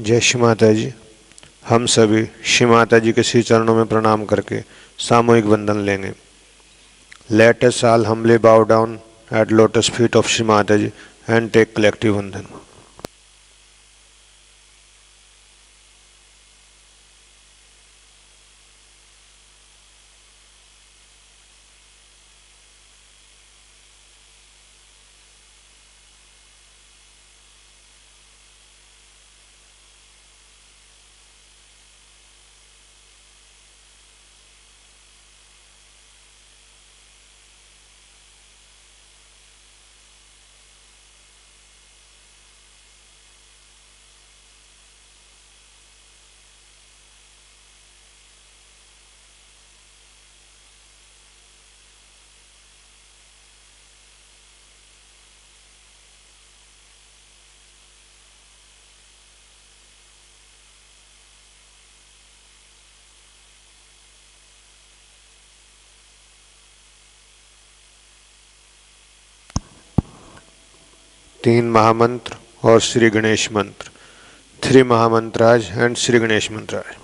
जय श्री माता जी। हम सभी श्री माता जी के श्री चरणों में प्रणाम करके सामूहिक वंदन लेंगे। Let us all humbly bow down at lotus feet of Shri Mata ji and take collective vandan. तीन महामंत्र और Shri Ganesh mantra. Three mahamantras and Shri Ganesh mantras.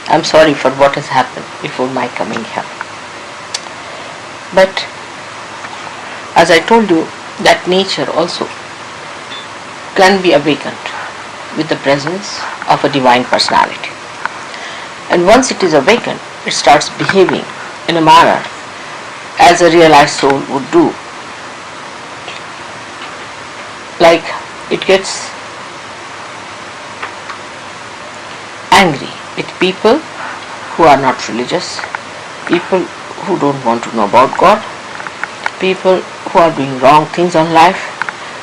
I'm sorry for what has happened before my coming here. But as I told you, that nature also can be awakened with the presence of a divine personality. And once it is awakened, it starts behaving in a manner as a realized soul would do. Like it gets angry with people who are not religious, people who don't want to know about God, people who are doing wrong things on life,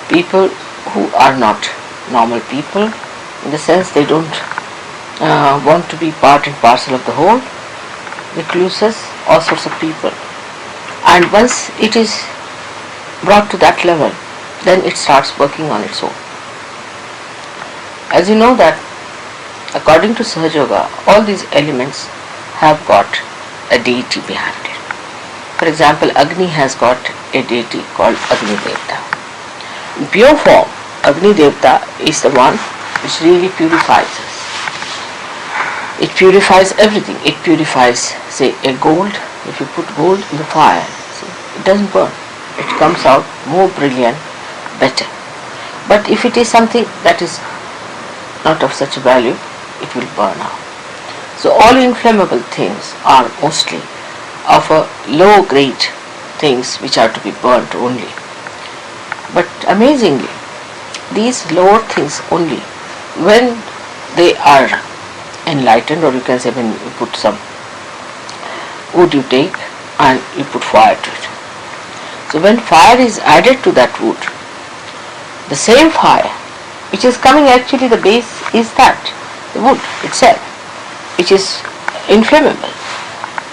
people who are not normal people, in the sense they don't want to be part and parcel of the whole, recluses, all sorts of people. And once it is brought to that level, then it starts working on its own. As you know that according to Sahaja Yoga, all these elements have got a deity behind it. For example, Agni has got a deity called Agni Devta. In pure form, Agni Devta is the one which really purifies us. It purifies everything. It purifies, say, a gold. If you put gold in the fire, see, it doesn't burn. It comes out more brilliant, better. But if it is something that is not of such value, it will burn out. So all inflammable things are mostly of a low grade things which are to be burnt only. But amazingly, these lower things only, when they are enlightened, or you can say when you put some wood you take and you put fire to it. So when fire is added to that wood, the same fire which is coming, actually the base is that, the wood itself, which is inflammable.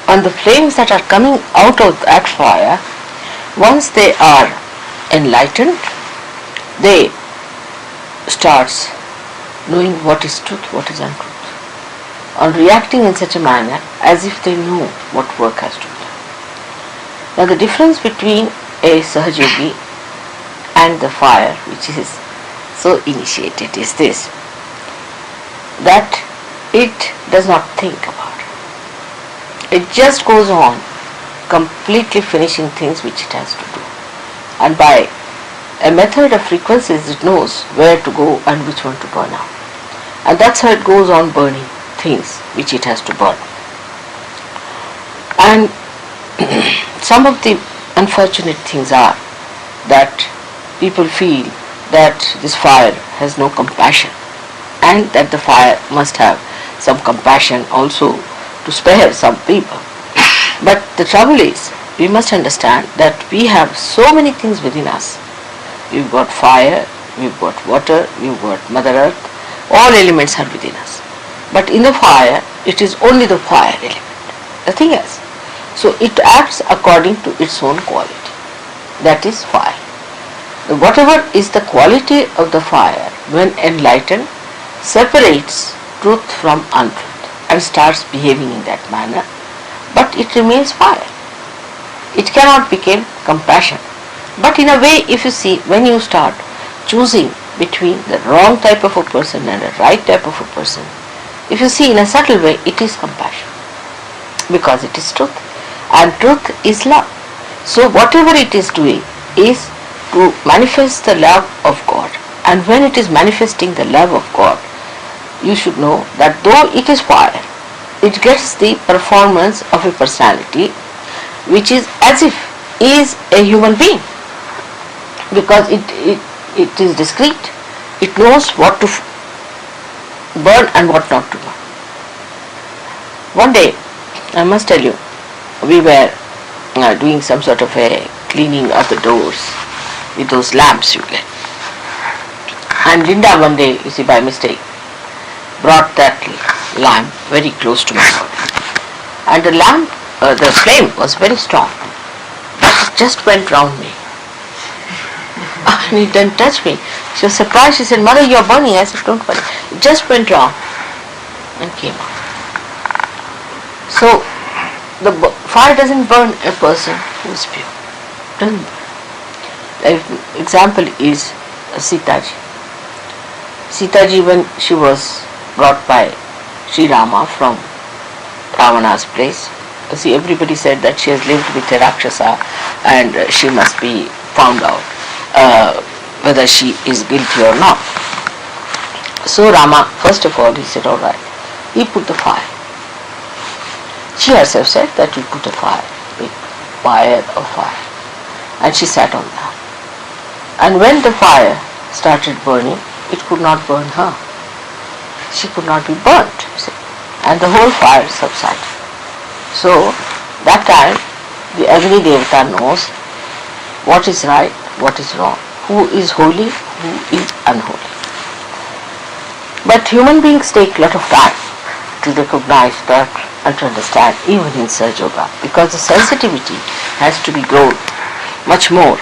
And the flames that are coming out of that fire, once they are enlightened, they starts knowing what is truth, what is untruth, and reacting in such a manner as if they know what work has to be done. Now the difference between a Sahajogi and the fire which is so initiated is this, that it does not think about it. It just goes on completely finishing things which it has to do. And by a method of frequencies it knows where to go and which one to burn out. And that's how it goes on burning things which it has to burn. And some of the unfortunate things are that people feel that this fire has no compassion, and that the fire must have some compassion also to spare some people. But the trouble is, we must understand that we have so many things within us. We've got fire, we've got water, we've got Mother Earth, all elements are within us. But in the fire, it is only the fire element, nothing else. So it acts according to its own quality, that is fire. Whatever is the quality of the fire, when enlightened, separates truth from untruth and starts behaving in that manner, but it remains fire. It cannot become compassion. But in a way, if you see, when you start choosing between the wrong type of a person and a right type of a person, if you see in a subtle way, it is compassion, because it is truth, and truth is love. So whatever it is doing is to manifest the love of God. And when it is manifesting the love of God, you should know that though it is fire, it gets the performance of a personality which is as if is a human being, because it is discreet. It knows what to burn and what not to burn. One day, I must tell you, we were doing some sort of a cleaning of the doors with those lamps you get. And Linda one day, you see, by mistake, brought that lamp very close to my body. And the lamp, the flame was very strong, but it just went round me. And it didn't touch me. She was surprised. She said, "Mother, you're burning." I said, "Don't worry." It just went round and came out. So, the fire doesn't burn a person who is pure. Doesn't burn. The example is Sitaji. Sitaji, when she was brought by Sri Rama from Ravana's place. You see, everybody said that she has lived with a Rakshasa and she must be found out whether she is guilty or not. So Rama, first of all, he said, all right. He put the fire. She herself said that we put a fire, big fire of fire. And she sat on that. And when the fire started burning, it could not burn her. She could not be burnt, see. And the whole fire subsided. So, that time, the Agni Devata knows what is right, what is wrong, who is holy, who is unholy. But human beings take a lot of time to recognize that and to understand, even in Sahaja Yoga, because the sensitivity has to be grown much more.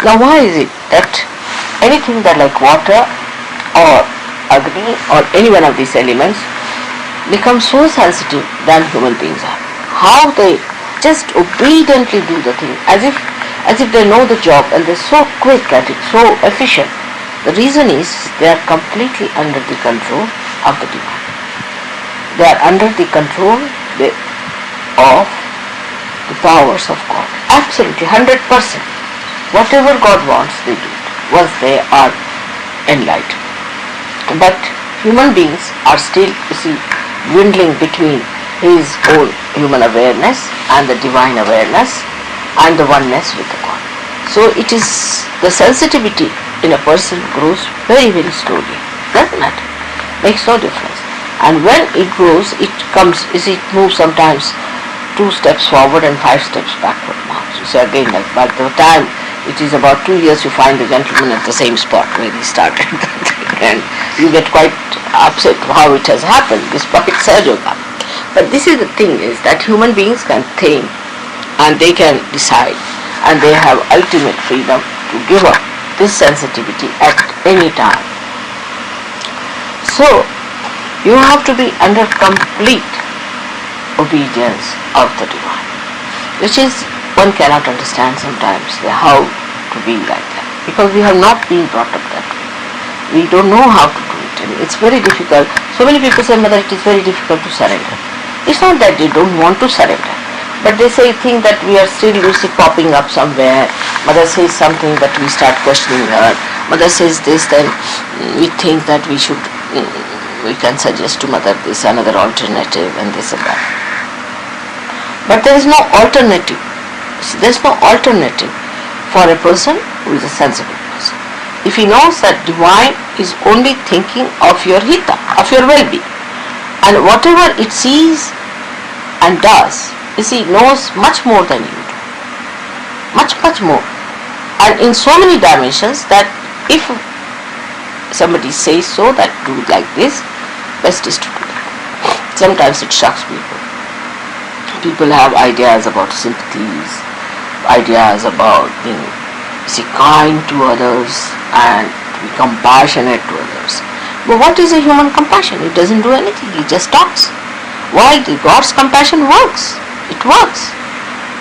Now why is it that anything that like water or Agni or any one of these elements becomes so sensitive than human beings are? How they just obediently do the thing as if they know the job, and they're so quick at it, so efficient. The reason is they are completely under the control of the divine. They are under the control of the powers of God. Absolutely, 100%. Whatever God wants, they do it once they are enlightened. But human beings are still, you see, dwindling between his own human awareness and the divine awareness and the oneness with the God. So it is the sensitivity in a person grows very, very slowly. Doesn't matter. Makes no difference. And when it grows, it comes, it moves sometimes 2 steps forward and 5 steps backward now. So again, like by the time it is about 2 years, you find the gentleman at the same spot where he started. And you get quite upset how it has happened, despite Sahaja Yoga. But this is the thing, is that human beings can think and they can decide, and they have ultimate freedom to give up this sensitivity at any time. So, you have to be under complete obedience of the divine, which is, one cannot understand sometimes how to be like that, because we have not been brought up that way. We don't know how to do it, and it's very difficult. So many people say, Mother, it is very difficult to surrender. It's not that they don't want to surrender, but they think that we are still popping up somewhere. Mother says something that we start questioning her. Mother says this, then we think that we can suggest to Mother this another alternative and this and that. But there is no alternative. There is no alternative for a person who is a sensible person. If he knows that divine is only thinking of your hita, of your well-being, and whatever it sees and does, knows much more than you do. Much, much more. And in so many dimensions that if somebody says so, that do it like this, best is to do that. Sometimes it shocks people. People have ideas about sympathies, ideas about being kind to others and to be compassionate to others. But what is a human compassion? It doesn't do anything, it just talks. Why? God's compassion works. It works.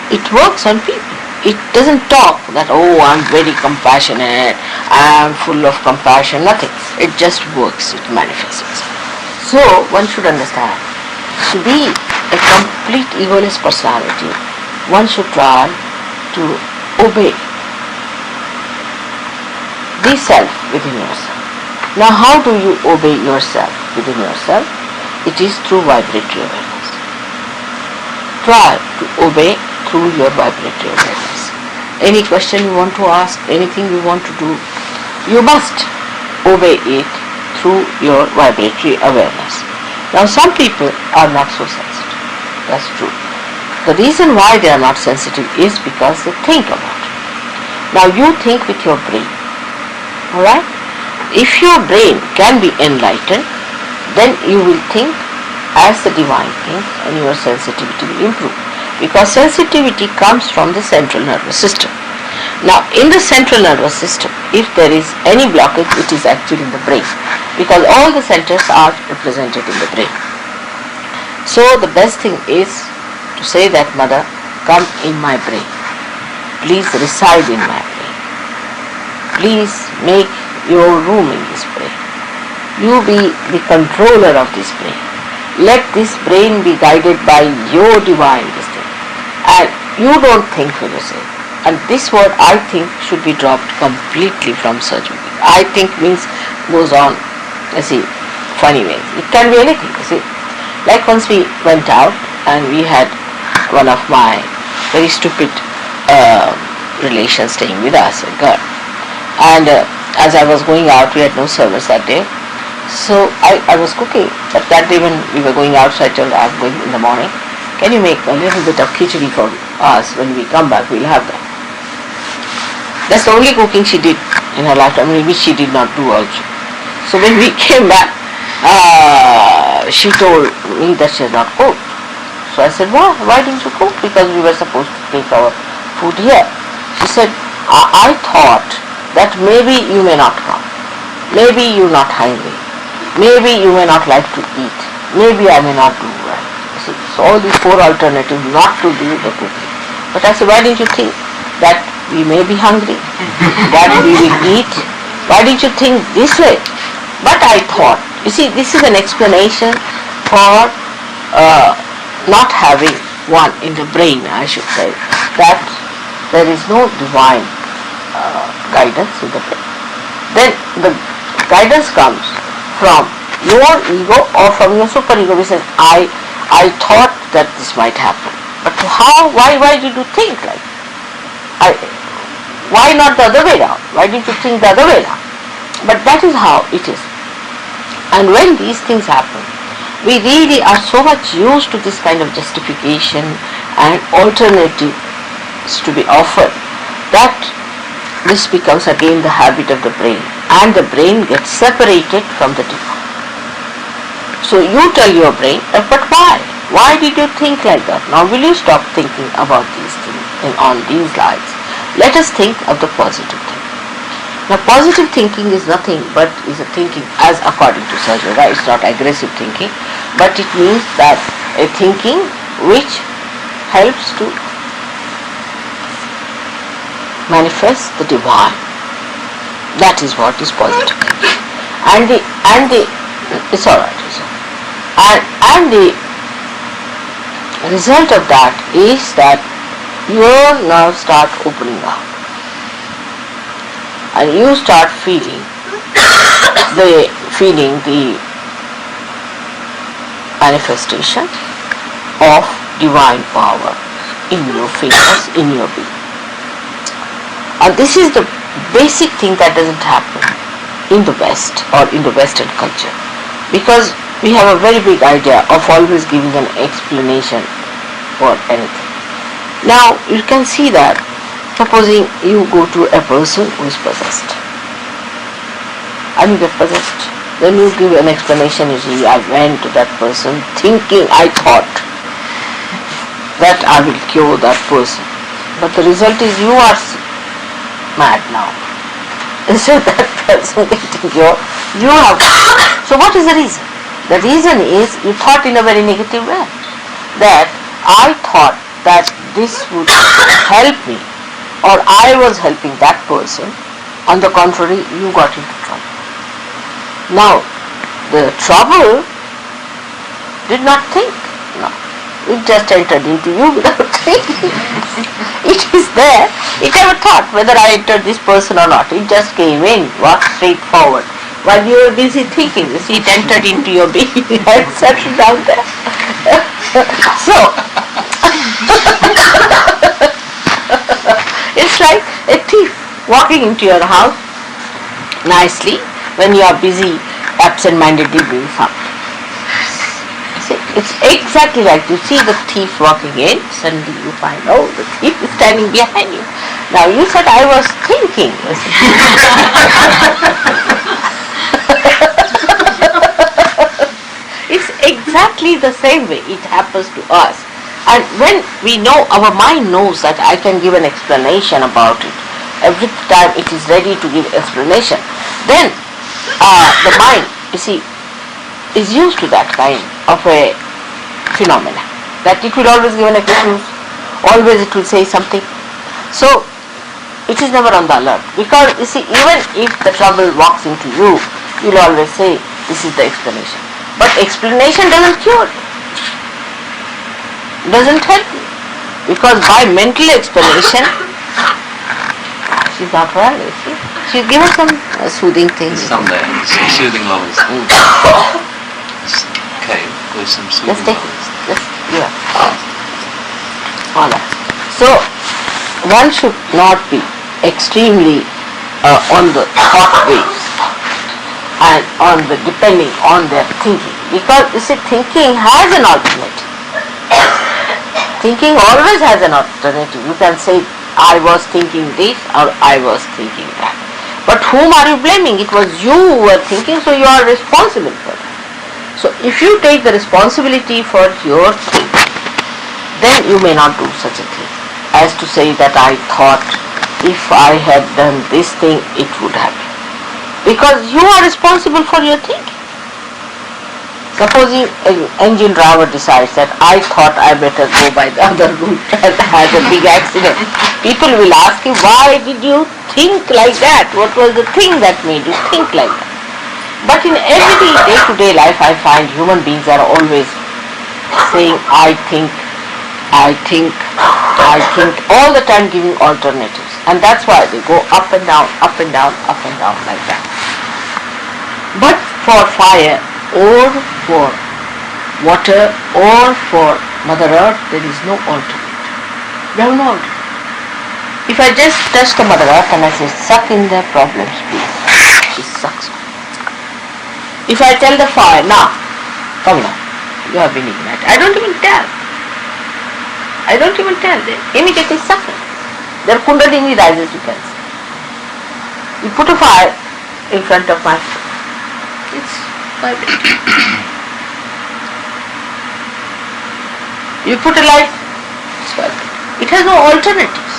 It works on people. It doesn't talk that, oh, I'm very compassionate, I'm full of compassion, nothing. It just works, it manifests. So, one should understand, to be a complete egoless personality, one should try to obey the self within yourself. Now, how do you obey yourself within yourself? It is through vibratory awareness. Try to obey through your vibratory awareness. Any question you want to ask, anything you want to do, you must obey it through your vibratory awareness. Now, some people are not so sensitive. That's true. The reason why they are not sensitive is because they think about it. Now, you think with your brain. Alright? If your brain can be enlightened, then you will think as the divine thinks, and your sensitivity will improve. Because sensitivity comes from the central nervous system. Now, in the central nervous system, if there is any blockage, it is actually in the brain, because all the centers are represented in the brain. So, the best thing is to say that, Mother, come in my brain. Please reside in my brain. Please make your room in this brain. You be the controller of this brain. let this brain be guided by your divine wisdom. And you don't think for yourself. And this word I think should be dropped completely from surgery. I think means goes on, funny ways. It can be anything, Like once we went out and we had one of my very stupid relations staying with us, a girl. And as I was going out, we had no service that day. So I was cooking, but that day when we were going out, so I told her, I'm going in the morning. Can you make a little bit of khichdi for us? When we come back, we'll have that. That's the only cooking she did in her lifetime, which she did not do also. So when we came back, she told me that she had not cooked. So I said, why didn't you cook? Because we were supposed to take our food here. She said, I thought that maybe you may not come. Maybe you're not hungry. Maybe you may not like to eat. Maybe I may not do well. So all these four alternatives not to do the cooking. But I said, why didn't you think that we may be hungry? That we will eat? Why didn't you think this way? But I thought, this is an explanation for not having one in the brain, I should say, that there is no divine guidance in the brain. Then the guidance comes from your ego or from your superego, which says, I thought that this might happen. But why did you think like why not the other way around? Why did you think the other way around? But that is how it is. And when these things happen, we really are so much used to this kind of justification and alternatives to be offered that this becomes again the habit of the brain, and the brain gets separated from the divine. So you tell your brain, but why? Why did you think like that? Now will you stop thinking about these things and on these lines? Let us think of the positive thing. Now positive thinking is nothing but is a thinking as according to Sajjada. It's not aggressive thinking, but it means that a thinking which helps to manifest the divine. That is what is positive thinking. And it's alright. And the result of that is that your nerves start opening up. And you start feeling the manifestation of divine power in your fingers, in your being. And this is the basic thing that doesn't happen in the West or in the Western culture, because we have a very big idea of always giving an explanation for anything. Now you can see that, supposing you go to a person who is possessed and you get possessed, then you give an explanation. You see, I went to that person thinking, I thought that I will cure that person, but the result is you are mad now. Instead of that person getting cured, you have. So what is the reason? The reason is you thought in a very negative way, that I thought that this would help me, or I was helping that person. On the contrary, you got into trouble. Now, the trouble did not think. No, it just entered into you without thinking. It is there. It never thought whether I entered this person or not. It just came in, walked straight forward. While you were busy thinking, you see, it entered into your being and settled down there. So, it's like a thief walking into your house nicely when you are busy absent-mindedly doing something. See, it's exactly like you see the thief walking in, suddenly you find, oh, the thief is standing behind you. Now you said, I was thinking. It's exactly the same way it happens to us. And when we know, our mind knows that I can give an explanation about it. Every time it is ready to give explanation, then the mind, you see, is used to that kind of a phenomena. That it will always give an excuse, always it will say something. So, it is never on the alert. Because, you see, even if the trouble walks into you, you will always say, this is the explanation. But explanation doesn't cure you, doesn't help you. Because by mental explanation, she's not well, you see. She'll give us some soothing things. There's some there, some soothing novels. Okay, there's some soothing Just take it. novels. Just, yeah. All right. So, one should not be extremely on the thought waves and on the depending on their thinking, because you see, thinking has an alternative. Thinking always has an alternative. You can say, I was thinking this or I was thinking that. But whom are you blaming? It was you who were thinking, so you are responsible for that. So if you take the responsibility for your thinking, then you may not do such a thing as to say that I thought if I had done this thing, it would happen. Because you are responsible for your thinking. Supposing an engine driver decides that I thought I better go by the other route and has a big accident. People will ask you, why did you think like that? What was the thing that made you think like that? But in everyday day-to-day life, I find human beings are always saying, I think, all the time giving alternatives. And that's why they go up and down, up and down, up and down like that. But for fire or for water or for Mother Earth, there is no alternative. There is no alternative. If I just touch the Mother Earth and I say, suck in their problems, please, she sucks. If I tell the fire, now, come now, you have been ignited. I don't even tell. They immediately suck it. Their kundalini rises, you can see. You put a fire in front of my foot. It's vibrating. You put a light, it's vibrating. It has no alternatives.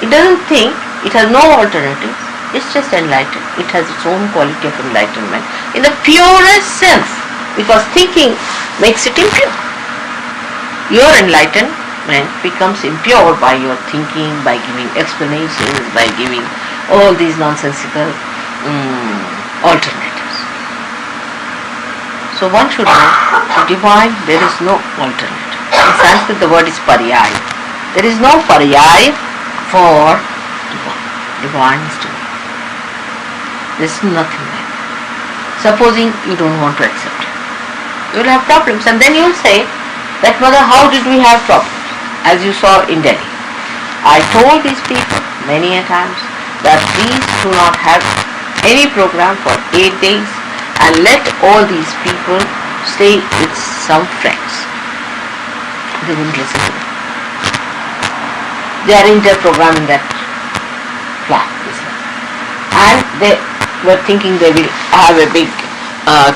It doesn't think, it has no alternatives. It's just enlightened. It has its own quality of enlightenment in the purest sense, because thinking makes it impure. Your enlightenment becomes impure by your thinking, by giving explanations, by giving all these nonsensical alternatives. So one should know, to divine there is no alternative. In Sanskrit the word is pariyaya. There is no pariyaya for divine. Divine is divine. There is nothing like that. Supposing you don't want to accept it, you will have problems, and then you will say that, Mother, how did we have problems? As you saw in Delhi. I told these people many a times that please do not have any program for 8 days and let all these people stay with some friends. They wouldn't listen to me. They are inter-programming that flat. And they were thinking they will have a big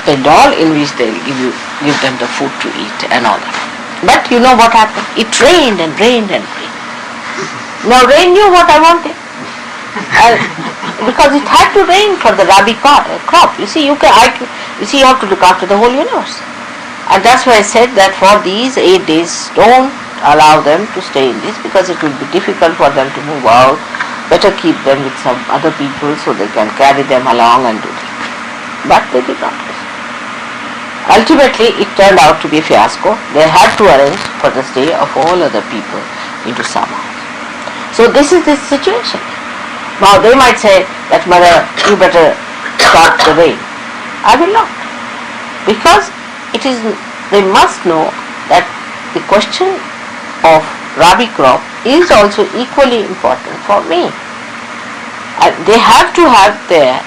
pandal in which they will give them the food to eat and all that. But you know what happened? It rained and rained and rained. Now rain knew what I wanted. Because it had to rain for the rabi crop. You see, you have to look after the whole universe. And that's why I said that for these 8 days, don't allow them to stay in this, because it will be difficult for them to move out. Better keep them with some other people so they can carry them along and do this. But they did not listen. Ultimately, it turned out to be a fiasco. They had to arrange for the stay of all other people into some house. So this is the situation. Now they might say that, Mother, you better stop the rain. I will not. Because they must know that the question of rabi crop is also equally important for me. They have to have their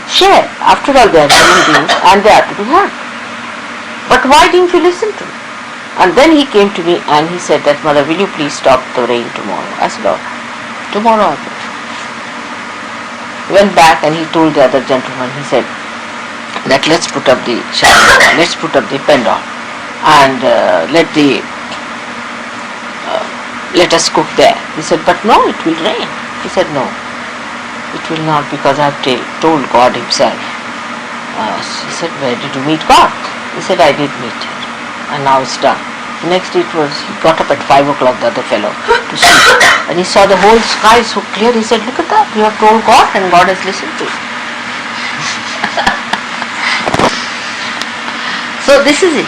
share. After all, they are human beings and they are to be heard. But why didn't you listen to me? And then he came to me and he said that, Mother, will you please stop the rain tomorrow? I said, oh, tomorrow I will. He went back and he told the other gentleman, he said that let's put up the Shakti, let's put up the pendant and let us cook there. He said, but no, it will rain. He said, no, it will not, because I have told God himself. He said, where did you meet God? He said, I did meet her, and now it's done. The next day he got up at 5 o'clock, the other fellow, to sleep. And he saw the whole sky so clear, he said, look at that, you have told God and God has listened to you. So this is it.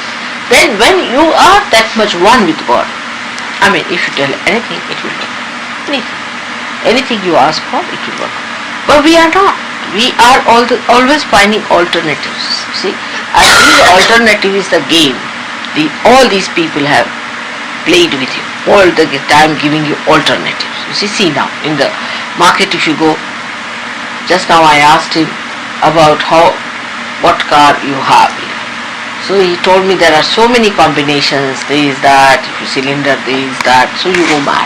Then when you are that much one with God, I mean, if you tell anything, it will work. Anything you ask for, it will work. But we are not. We are always finding alternatives. See, and this alternative is the game. All these people have played with you all the time, giving you alternatives. You see now in the market, if you go, just now I asked him about what car you have. So he told me there are so many combinations, this, that, if you cylinder, this, that, so you go mad.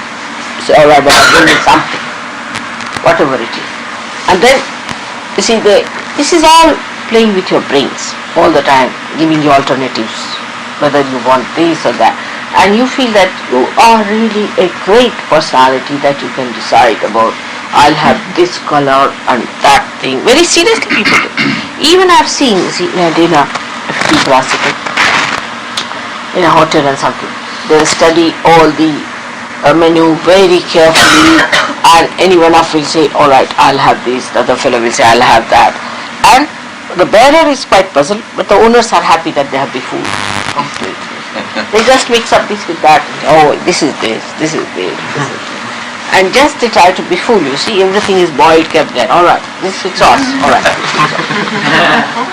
So alright, but give me something, whatever it is. And then, you see, this is all playing with your brains all the time, giving you alternatives, whether you want this or that. And you feel that you are really a great personality that you can decide about, I'll have this color and that thing. Very seriously people do. Even I've seen, in a dinner, if people are sitting in a hotel and something, they'll study all the menu very carefully, and any one of will say, alright, I'll have this, the other fellow will say, I'll have that. And the bearer is quite puzzled, but the owners are happy that they have the food. They just mix up this with that. Oh, this is this, this is this, this is this. And just they try to befool you. See, everything is boiled, kept there. Alright, this with sauce. Alright,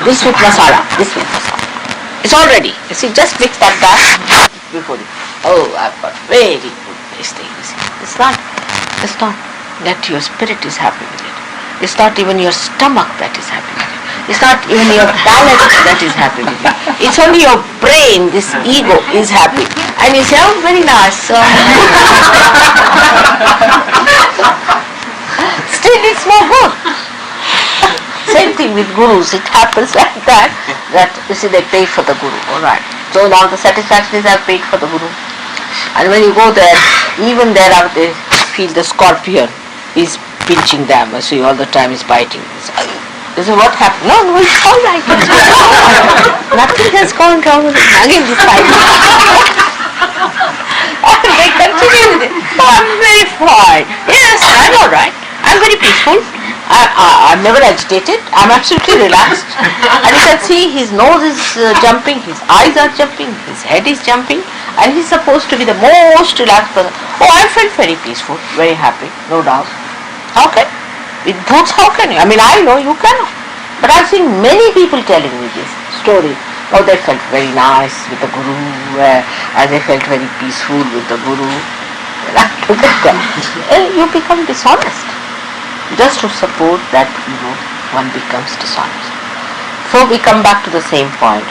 this with masala. This with masala. It's all ready. You see, just mix that before you. Oh, I've got very good this thing. You see, it's not that your spirit is happy with it. It's not even your stomach that is happy with it. It's not even your palate that is happy with it. It's only your brain, this ego, is happy. And you say, oh, very nice. Still, it's no good. Same thing with gurus. It happens like that you see, they pay for the guru. Alright. So now the satisfaction is I've paid for the guru. And when you go there, even there they feel the scorpion is pinching them. I see all the time is biting. This is what happened. No, it's all right. Nothing has gone wrong with it. Again, this biting. And they continue with it. Oh, I'm very fine. Yes, I'm all right. I'm very peaceful. I'm never agitated. I'm absolutely relaxed. And you can see his nose is jumping, his eyes are jumping, his head is jumping, and he's supposed to be the most relaxed person. Oh, I felt very peaceful, very happy, no doubt. How can? With boots, how can you? I mean, I know you cannot. But I've seen many people telling me this story. Oh, they felt very nice with the guru, and they felt very peaceful with the guru. You become dishonest. Just to support that ego, one becomes dishonest. So we come back to the same point,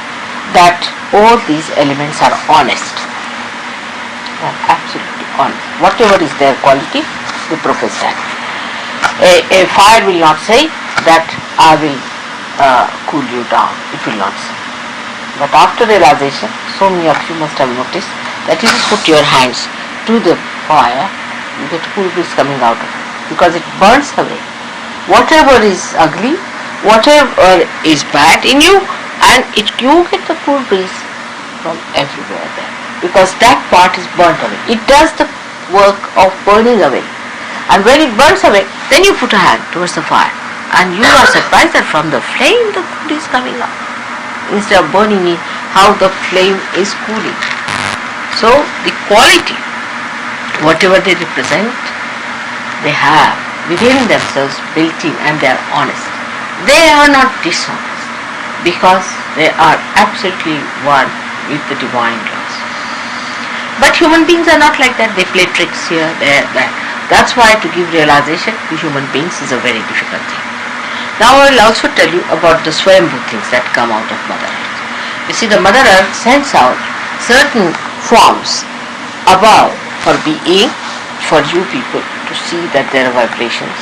that all these elements are honest. They are absolutely honest. Whatever is their quality, they profess that. A fire will not say that I will cool you down. It will not say. But after realization, so many of you must have noticed that you just put your hands to the fire, you get cool breeze coming out of it, because it burns away whatever is ugly, whatever is bad in you, and you get the cool breeze from everywhere there, because that part is burnt away. It does the work of burning away. And when it burns away, then you put a hand towards the fire, and you are surprised that from the flame the food is coming up. Instead of burning it, how the flame is cooling. So the quality, whatever they represent, they have within themselves built in, and they are honest. They are not dishonest, because they are absolutely one with the divine laws. But human beings are not like that. They play tricks here, there, that. That's why to give realization to human beings is a very difficult thing. Now I will also tell you about the Swayambhu things that come out of Mother Earth. You see, the Mother Earth sends out certain forms above for being, for you people to see that there are vibrations,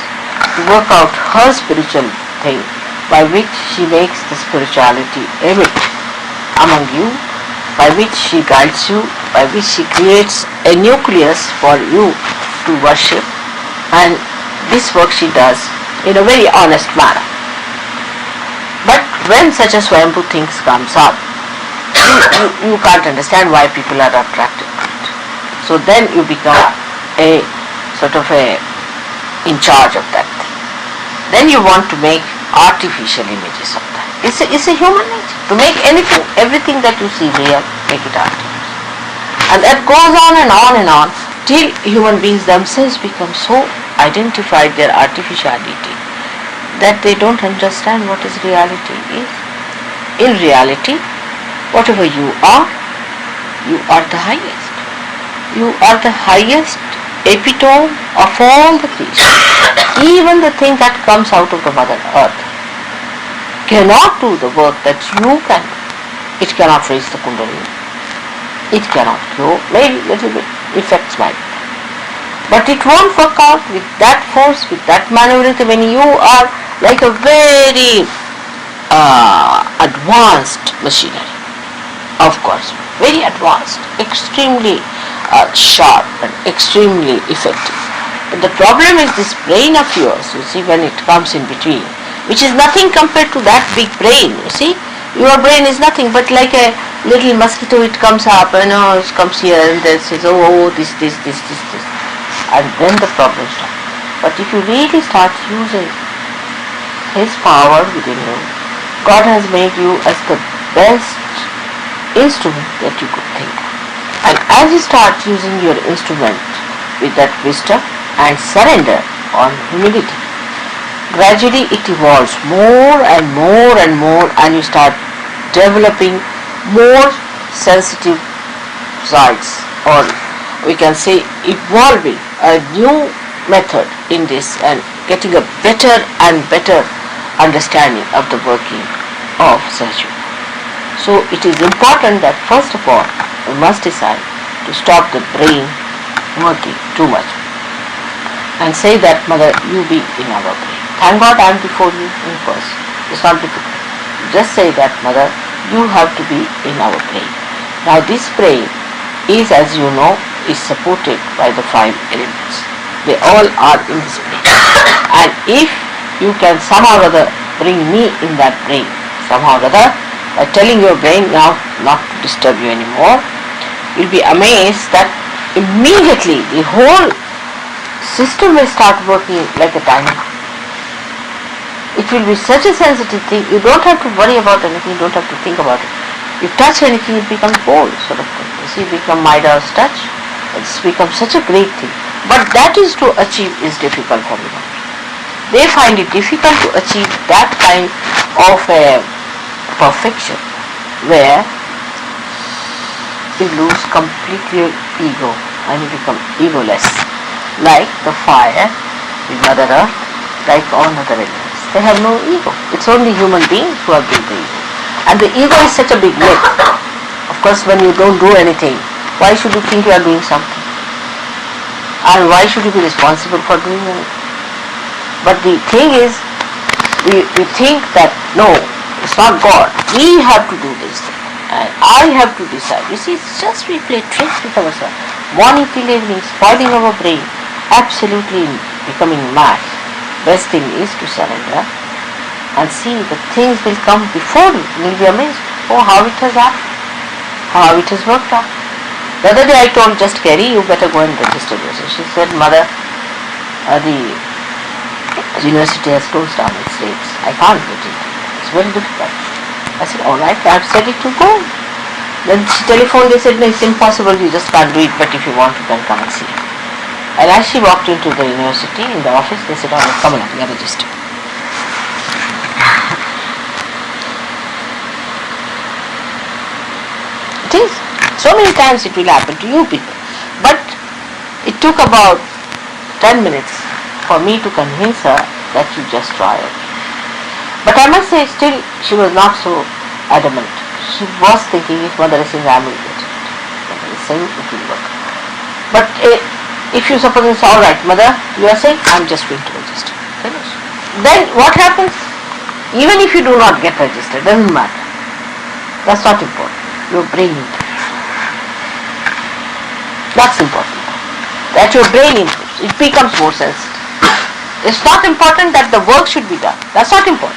to work out her spiritual thing by which she makes the spirituality emit among you, by which she guides you, by which she creates a nucleus for you to worship, and this work she does in a very honest manner. But when such a Swayambhu things comes up, you can't understand why people are attracted to it. So then you become a sort of in charge of that thing. Then you want to make artificial images of that. It's a human nature. To make anything, everything that you see real, make it art. And that goes on and on till human beings themselves become so identified their artificiality that they don't understand what is reality is. In reality, whatever you are the highest. You are the highest epitome of all the creation. Even the thing that comes out of the Mother Earth cannot do the work that you can do. It cannot raise the Kundalini. It cannot grow. Maybe little bit effects might be. But it won't work out with that force, with that maneuverability when you are like a very advanced machinery. Of course, very advanced, extremely sharp and extremely effective. But the problem is this brain of yours, you see, when it comes in between, which is nothing compared to that big brain, you see. Your brain is nothing but like a little mosquito. It comes up and it comes here and then says, oh, this. And then the problem starts. But if you really start using His power within you, God has made you as the best instrument that you could think of. And as you start using your instrument with that wisdom and surrender on humility, gradually it evolves more and more, and you start developing more sensitive sides, or we can say evolving a new method in this and getting a better and better understanding of the working of Sahajyoga. So it is important that first of all we must decide to stop the brain working too much and say that, Mother, you be in our brain. Thank God I am before you in person. It's not difficult. Just say that, Mother, you have to be in our brain. Now this brain is, as you know, is supported by the 5 elements. They all are in this brain. And if you can somehow or other bring me in that brain, somehow or other, by telling your brain now not to disturb you anymore, you'll be amazed that immediately the whole system will start working like a dynamo. It will be such a sensitive thing, you don't have to worry about anything, you don't have to think about it. You touch anything, it becomes cold sort of thing. You see, it becomes Midas touch, it's become such a great thing. But that is to achieve is difficult for them. They find it difficult to achieve that kind of a perfection where you lose completely ego and you become egoless. Like the fire, the Mother Earth, like all other elements. They have no ego. It's only human beings who have built the ego. And the ego is such a big myth. Of course, when you don't do anything, why should you think you are doing something? And why should you be responsible for doing anything? But the thing is, we think that, no, it's not God. We have to do this thing. And I have to decide. You see, it's just we play tricks with ourselves. Morning till evening, spoiling our brain, absolutely becoming mad. Best thing is to surrender and see the things will come before you. You'll be amazed. Oh, how it has happened. How it has worked out. The other day I told just Kerry, you better go and register yourself. She said, Mother, the university has closed down its gates. I can't get it. It's very difficult. I said, all right, I've said it to go. Then she telephoned, they said, no, it's impossible, you just can't do it, but if you want, you can come and see it. And as she walked into the university, in the office, they said, all right, come on, you are registered. It is. So many times it will happen to you people. But it took about 10 minutes for me to convince her that you just try it. But I must say, still, she was not so adamant. She was thinking, if Mother is saying, I will get it. Mother is saying, it will work. But if you suppose it's all right, Mother, you are saying, I'm just going to register. Finish. Then what happens? Even if you do not get registered, doesn't matter. That's not important. Your brain improves. That's important. That your brain improves. It becomes more sensitive. It's not important that the work should be done. That's not important.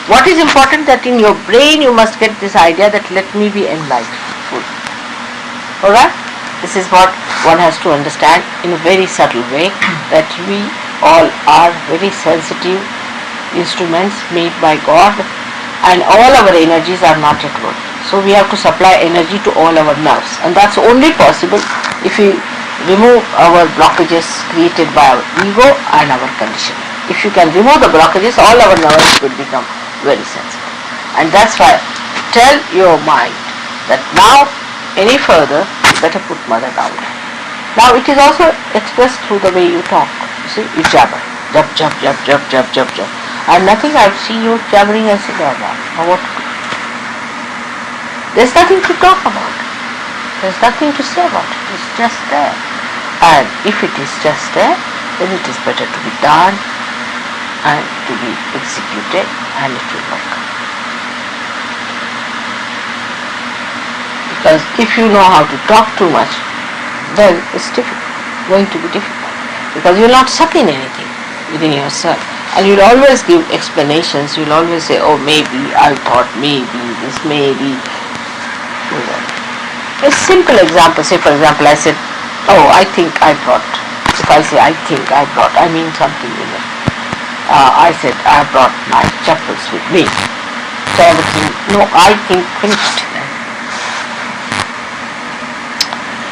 What is important that in your brain you must get this idea that let me be enlightened. Alright? This is what one has to understand in a very subtle way, that we all are very sensitive instruments made by God, and all our energies are not at work. So we have to supply energy to all our nerves, and that's only possible if we remove our blockages created by our ego and our conditioning. If you can remove the blockages, all our nerves will become very sensitive. And that's why tell your mind that now any further you better put mother down. Now it is also expressed through the way you talk. You see, you jabber. Jab, jab, jab, jab, jab, jab, jab. And nothing, I see you jabbering and saying, now what to do? There's nothing to talk about. There's nothing to say about it. It's just there. And if it is just there, then it is better to be done and to be executed, and it will work. Because if you know how to talk too much, then it's going to be difficult. Because you'll not suck in anything within yourself. And you'll always give explanations. You'll always say, oh, maybe, I thought, maybe, this, maybe. A simple example, say for example, I said, oh, I think I brought. If I say I think I brought, I mean something in it. I said, I brought my chappals with me. So I would think, no, I think finished.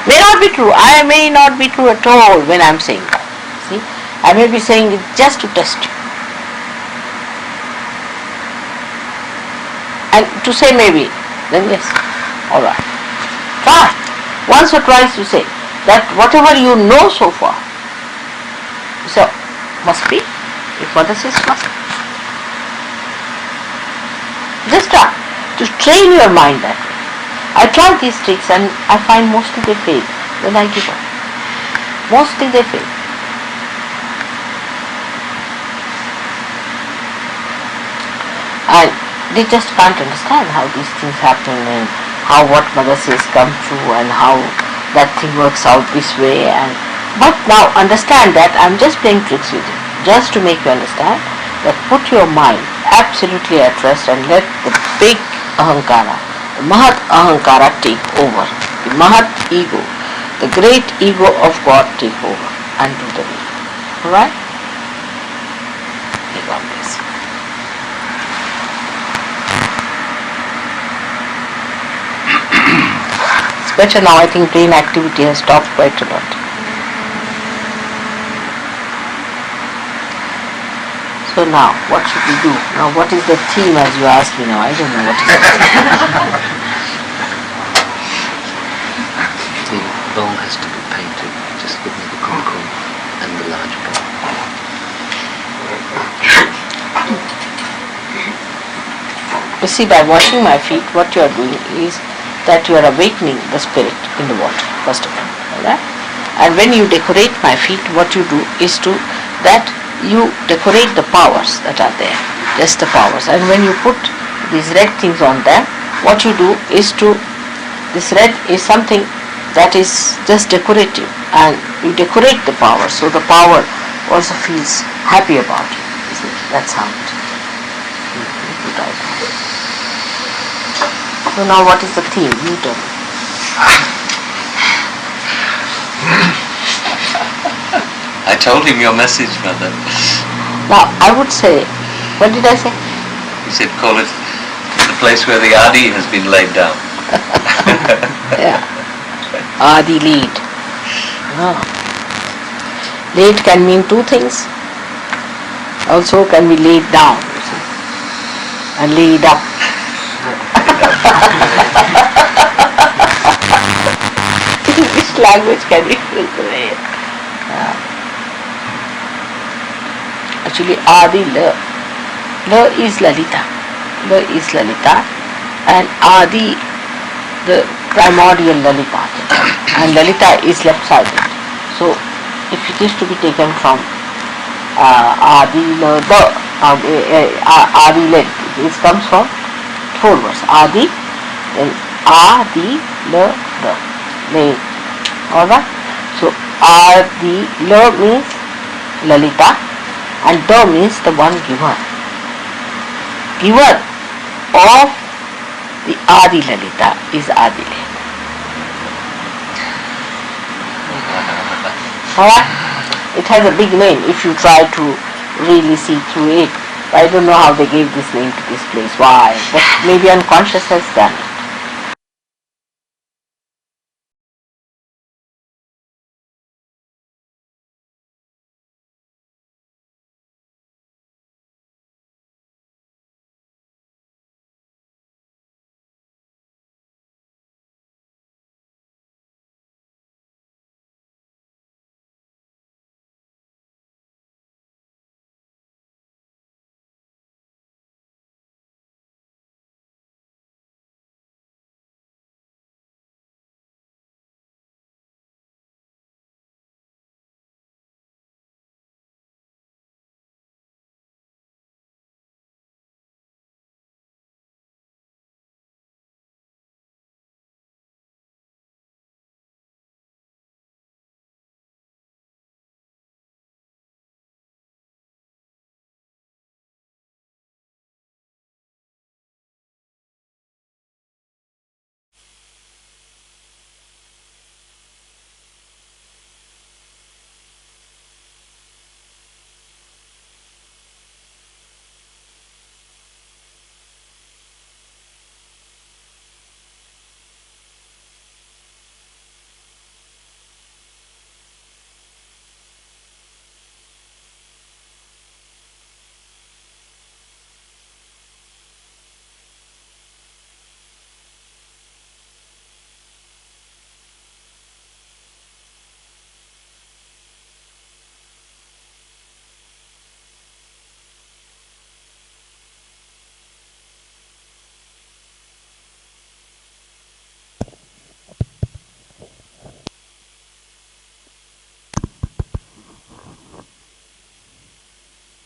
May not be true. I may not be true at all when I'm saying that. See, I may be saying it just to test you. And to say maybe, then yes, all right. But once or twice you say that whatever you know so far, so must be. If mother says must be. Just try to train your mind that way. I try these tricks and I find mostly they fail. Then I give up. Mostly they fail. And they just can't understand how these things happen and how what mother says come true and how that thing works out this way. But now understand that I'm just playing tricks with you, just to make you understand that put your mind absolutely at rest and let the big ahankara, the Mahat Ahankara take over. The Mahat ego, the great ego of God take over and do the will. Alright? May God bless you. It's better now. I think brain activity has stopped quite a lot. So now, what should we do? Now, what is the theme as you ask me now? I don't know what is the theme. The bowl has to be painted. Just give me the kumkum and the large bowl. You see, by washing my feet, what you are doing is that you are awakening the spirit in the water, first of all. Right? And when you decorate my feet, what you do is that you decorate the powers that are there, just the powers. And when you put these red things on them, what you do is this red is something that is just decorative, and you decorate the power, so the power also feels happy about it. You see, that's how it is. So now what is the theme? You tell me. I told him your message, Mother. Now I would say, what did I say? You said call it the place where the Adi has been laid down. Yeah. Adi laid. No. Laid can mean two things. Also can be laid down, you see, and laid up. English language can be way. Actually, Adi La. La is Lalita. La is Lalita, and Adi, the primordial Lalita. And Lalita is left-sided. So, if it is to be taken from Adi La Da, Adi La, this comes from four words. Adi, then Adi La Da. Alright? So, Adi La means Lalita, and Da means the one giver. Giver of the Adi Lalita is Adi La. Alright? It has a big name if you try to really see through it. I don't know how they gave this name to this place. Why? But maybe unconscious has done it.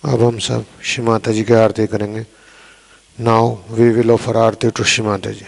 अब हम सब श्री माता जी की आरती करेंगे. Now we will offer aarti to Shri Mata ji.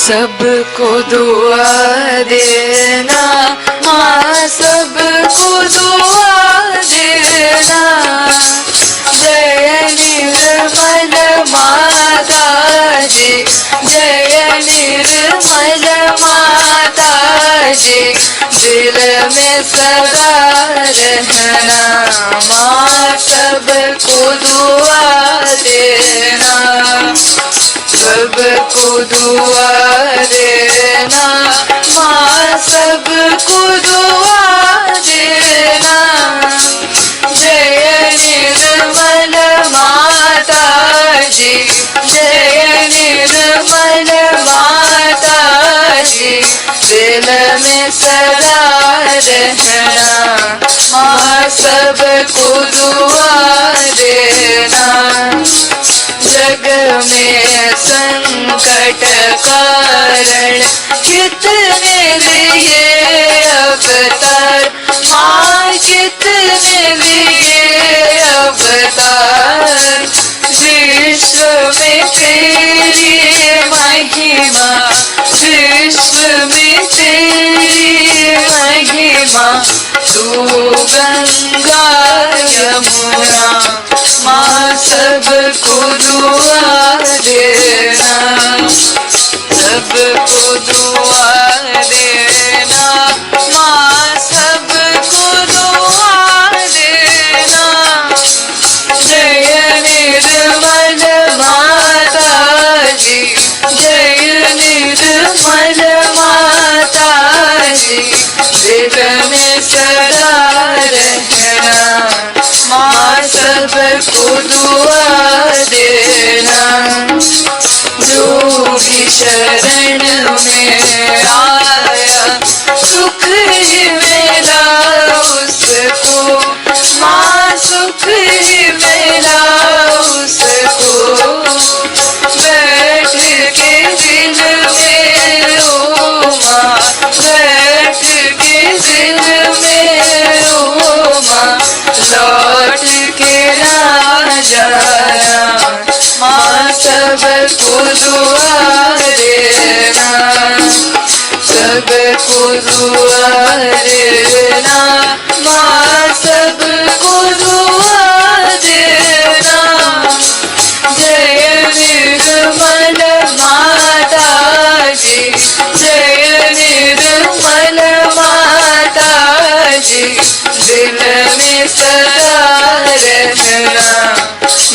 सबको दुआ देना माँ, सबको दुआ देना। जय निर्मल माता जी, जय निर्मल माता जी, दिल में सदा रहना माँ, सबको दुआ देना। सबको दुआ देना माँ, सबको दुआ देना। जय निर्मल माता जी, जय निर्मल माता जी, दिल में सदा रहना माँ, सबको दुआ देना। जग में संकट कारण कितने लिए अवतार माँ, कितने लिए अवतार। विश्व में तेरी महिमा, विश्व में तेरी महिमा। तू गंगा यमुना माँ, सबको दुआ देना। सबको दुआ देना माँ, सबको दुआ देना। जय निर्मल माता जी, जय निर्मल माता जी, दिल में सदा रहना माँ, सबको दुआ देना। जो भी शरण में आया सुख ही मिला उसको माँ, सुख ही मिला उसको। बैठ के दिल में ओ माँ, बैठ के दिल में ओ माँ, लौट के ना जाना माँ, सबको दुआ देना। सबको दुआ देना माँ, सबको दुआ देना। जय निर्मल माता जी, जय निर्मल माता जी, दिल में सदा रहना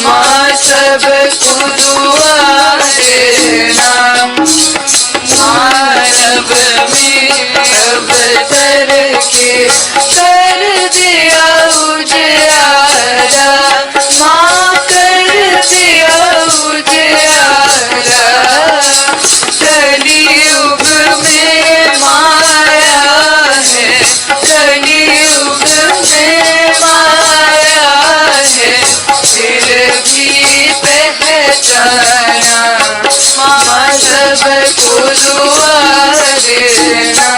माँ, सबको दुआ देना। मानव में अवतर के कर दिया उजियारा माँ, कर दिया उजियारा। कलियुग में माया है, कलियुग में माया है, फिर भी पहचाना माँ, सबको दुआ देना।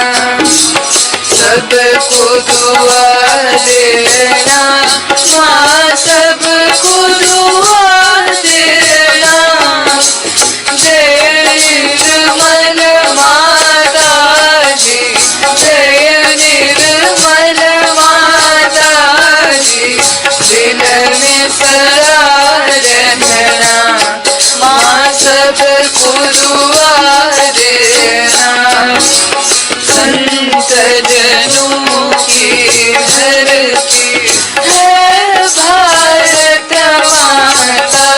सबको दुआ देना माँ, सबको दुआ देना। जय निर्मल माता जी, जय निर्मल माता जी, दिल में सदा रहना माँ, सबको दुआ देना। संत जनों की धरती है भारत माता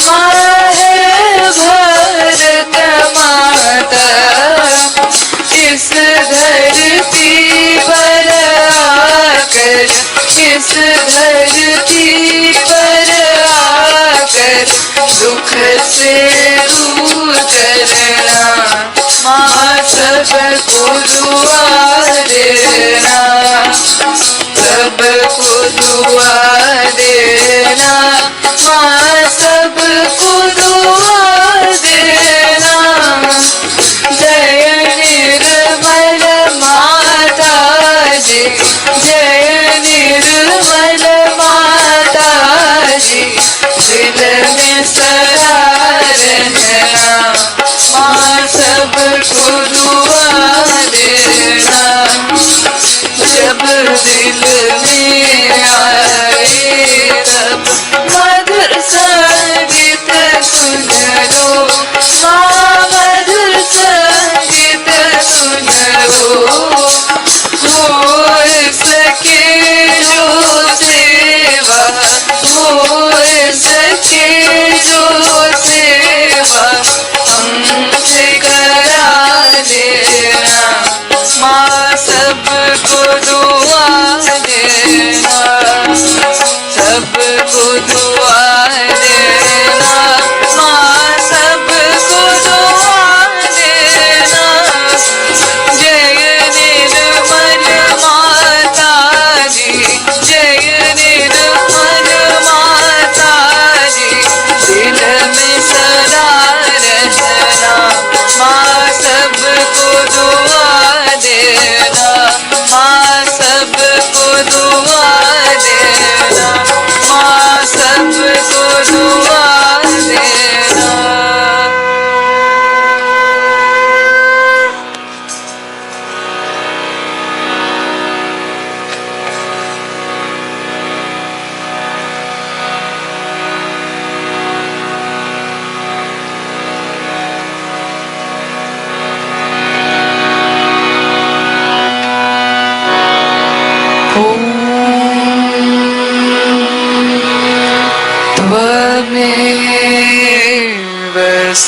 माँ, है भारत माता। इस धरती पर आकर, इस धरती पर आकर दुख से दूर करना माँ, सबको दुआ देना। सबको दुआ देना माँ, सबको दुआ देना। जय निर्मल माता जी, जय निर्मल माता जी, दिल में सदा रहना माँ, सब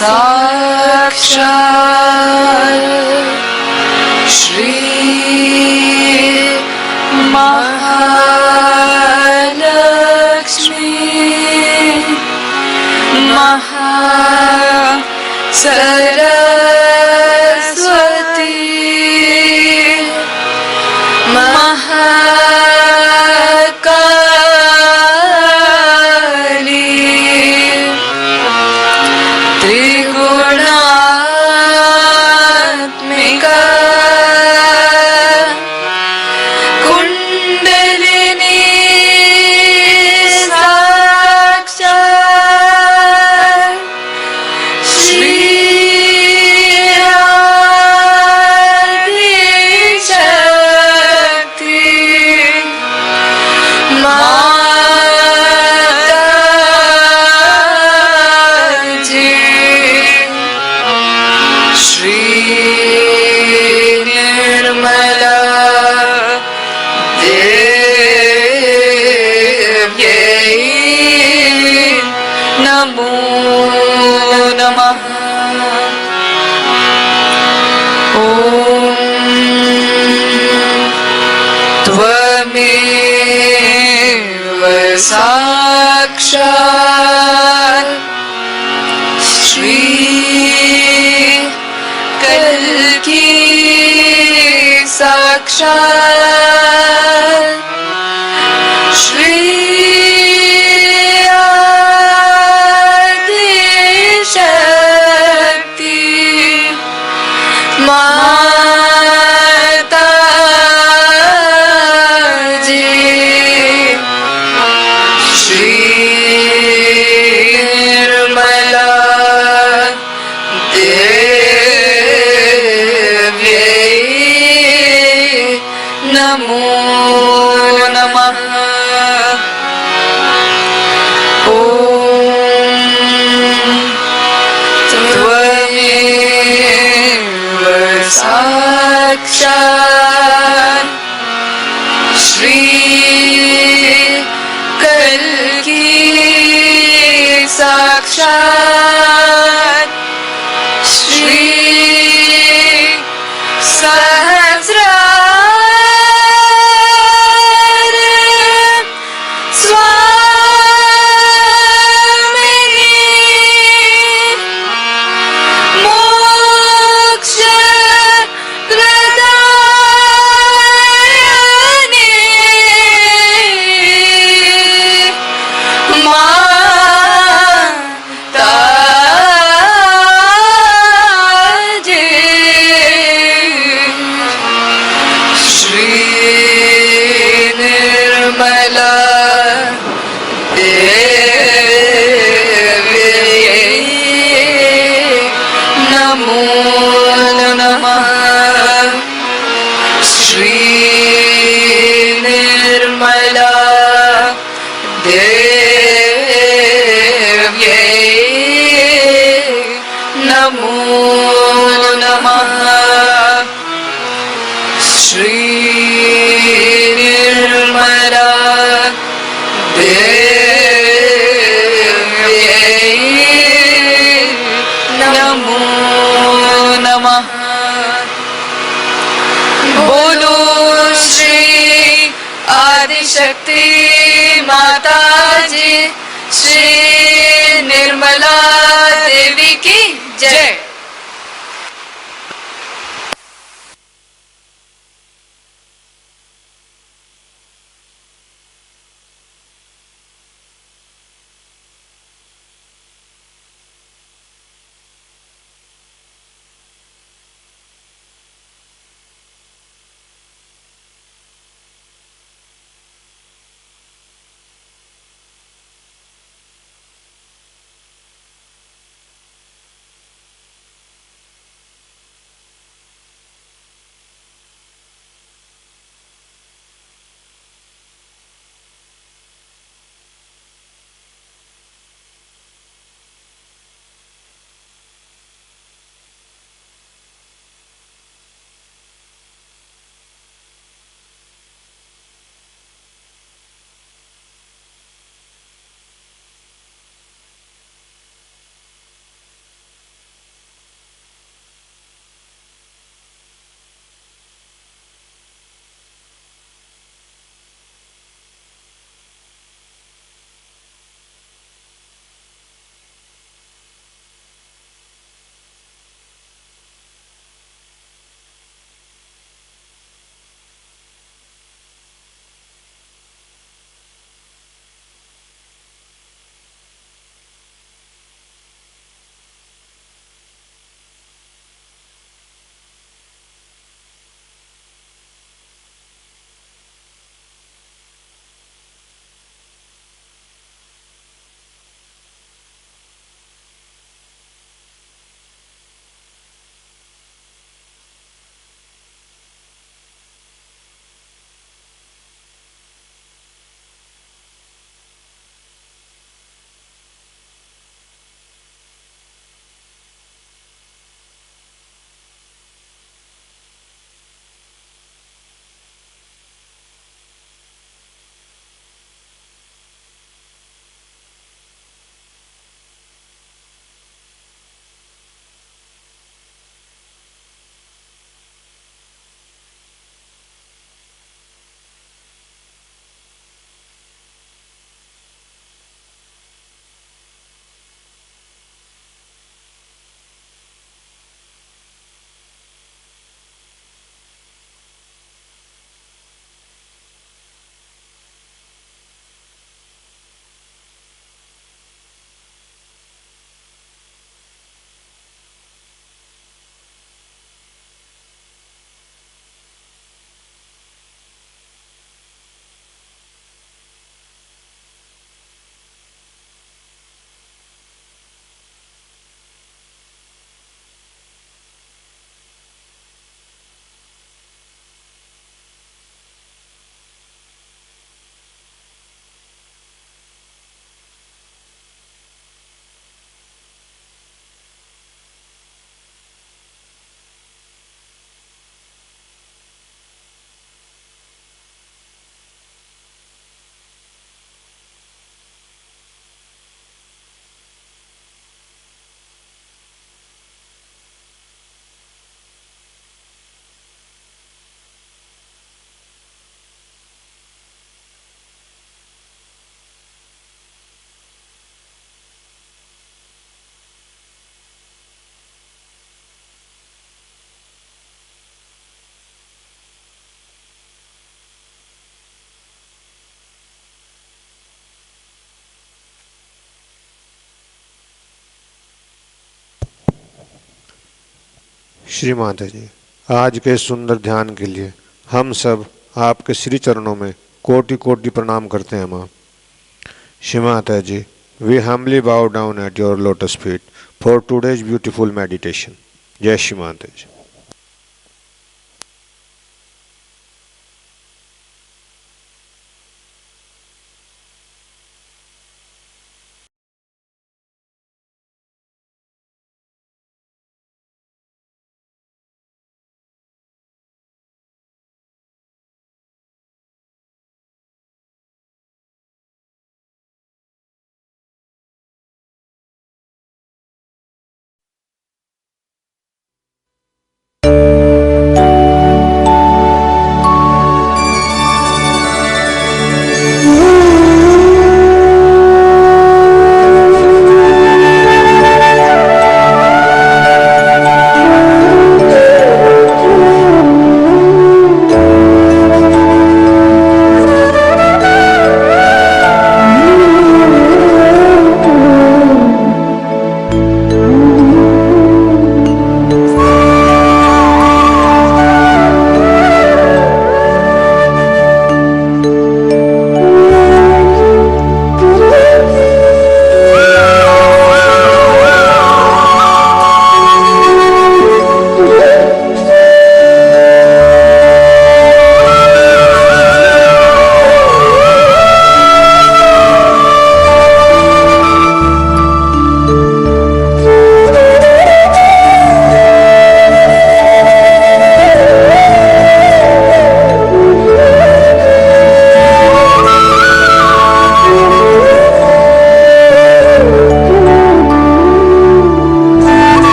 साक्षात् श्री महालक्ष्मी महासरस्वती महाकाली त्रिगुणात्मिका कुंडलिनी साक्षात् श्री आदिशक्ति माताजी श्री निर्मला देव्यै नमो नमः। ॐ त्वमेव साक्षात् श्री कल्की साक्षात् श्री आदिशक्ति माताजी श्री निर्मला देव्यै नमो नमः। ॐ त्वमेव साक्षात् श्री कल्की साक्षात् श्री सहस्रार स्वामिनी मोक्ष प्रदायिनी माताजी श्री निर्मला देव्यै नमो नमः। श्री निर्मला देव्यै नमो नमः। श्री निर्मला देव्यै नमो नमः। बोलो श्री आदिशक्ति माताजी श्री निर्मला देवी की जय। श्री माता जी, आज के सुंदर ध्यान के लिए हम सब आपके श्री चरणों में कोटि कोटि प्रणाम करते हैं माँ। श्री माता जी, we humbly bow down at your lotus feet for today's beautiful meditation. जय श्री माता जी।